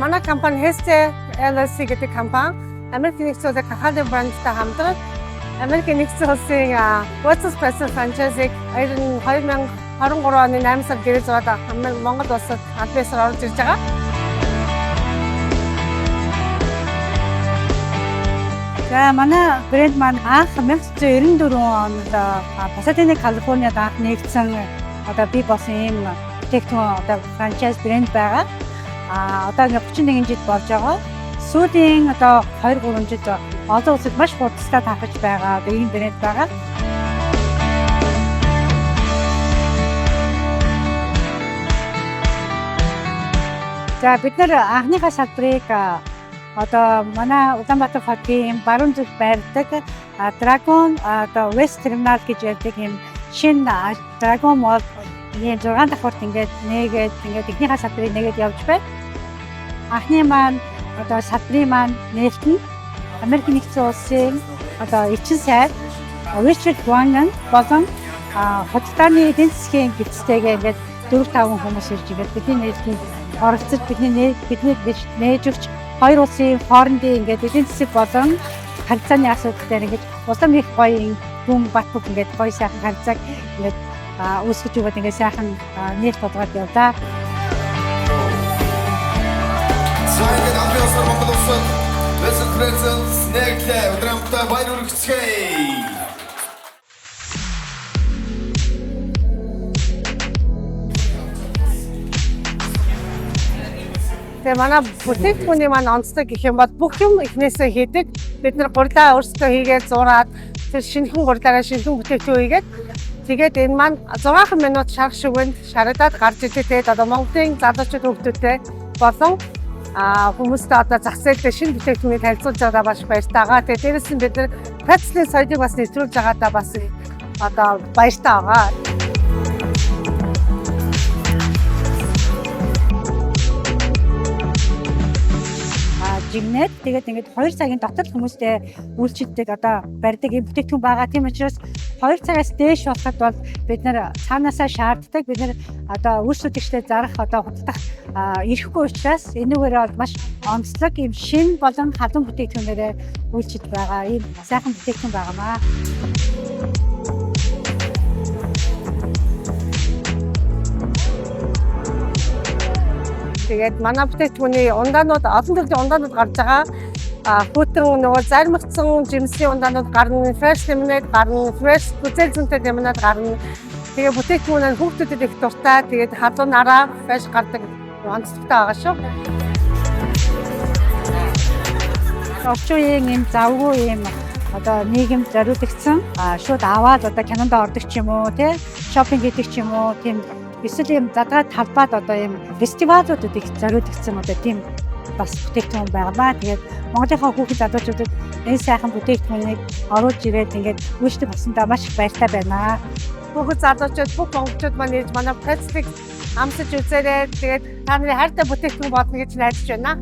манай компани Hesse LLC гэдэг компани Америкийн нэгдсэн улсын Kakadu брандтай хамтран Америкийн нэгдсэн улсын Watson Special Franchise-ийг 2023 оны 8 сард гэрээ зураад Монгол улсад аль биесээр орж ирж байгаа. За манай брэнд маань анх 1994 онд Пасадена, Калифорниад анх нэгдсэн би болсон ийм бүтээгдэхүүн франчайз брэнд байгаа. Одоо 31 жил болж байгаа. Сүүлийн 2-3 жил олон улсад маш хурдтай тавхаж байгаа ийм брэнд байгаа. За бид нар анхныхаа салбарыг манай Улаанбаатар хотын баруун зүгт байрдаг Dragon West Terminal гэж ярьдаг юм шинэ Dragon Mall 6 давхурт ингээд эхнийхээ салбарыг нэгээд явж байна. Анхны маань салбарын маань нээлт нь Америкийн нэгдсэн улсын эчин сайд Richard Branson болон хотын эдийн засгийн гэрцтэйгээ ингээд 4-5 хүмүүс ирж ингээд бидний нээлтийг оролцож бидний нээж өгч хоёр улсын хоорондын ингээд эдийн засаг болон харилцааны асуудал дээр ингээд улам их гоё хүн бат бөх ингээд гоё сайхан харилцааг ингээд үүсгэж өгöd ингээд сайхан нээлт болгоод явлаа. Сайхан амжилттай Монгол улсад Western Presence нэглээ өдрөмтөө баяр хүргэцгээе. Тэгээ манай бүтээгдэхүүний маань онцлог гэх юм бол бүх юм эхнээсээ хийдэг. Бид нар гурилаа өөрсдөө хийгээд зураад тэр шинэхэн гурилаараа шинэхэн бүтээгдэхүүн хийгээд тэгээд энэ маань 6 минут шарх шүгэнд шарагдаад гарч идэг. Тэгээд Монголын залуучууд хүүхдүүдтэй болон хүмүүстэй зах зээлдээ шинэ бүтээгдэхүүнийг танилцуулж байгаа маш баяртай байгаа. Тэгээд дээрэс нь бид нар Пацлын соёлыг бас нэвтрүүлж байгаадаа бас баяртай байгаа. Жигнэт тэгээд ингээд 2 цагийн дотор хүмүүстэй үйлчлдэг барьдаг юм бүтээгдэхүүн байгаа. Тийм учраас 2 цагаас дээш болоход бол бид нар цаанаасаа шаарддаг. Бид нар үйлчлэгчтэй зарах худалдах ирэхгүй учраас энүүгээр бол маш онцлог юм шин болон халуун бүтээгдэхүүнээрээ үйлчилж байгаа. Ийм сайхан бүтээгдэхүүн байгаамаа. Тэгээд манай бүтээгдэхүүний ундаанууд олон төрлийн ундаанууд гарч байгаа. Хүүтэн зармигдсан жимсийн ундаанууд гарна, fresh lemonade гарна, fresh бүтээл зүйнтэй lemonade гарна. Тэгээд бүтээгдэхүүн нь хүүхдүүдэд их дуртай. Тэгээд халуун нараа fresh гардаг онцлогтой байгаа шүү. Орчин үеийн юм завгүй юм нийгэм зориулагдсан шууд аваад кинонд ордог ч юм уу, шопинг хийдэг ч юм уу, тийм эсвэл юм задгаад талбайд юм фестивалуудад их зориулагдсан тийм бас бүтээгдэхүүн байгаамаа. Тэгээд Монголынхаа хүүхэд залуучуудад энэ сайхан бүтээгдэхүүнийг оруулж ирээд ингээд үйлчлэг болсондоо маш их баяртай байна. Хүүхэд залуучууд бүх монголчууд маань ирж манай Petslick амсаж үзээрэй. Тэгээд та нарын хайртай бүтээгдэхүүн болно гэж найдаж байна.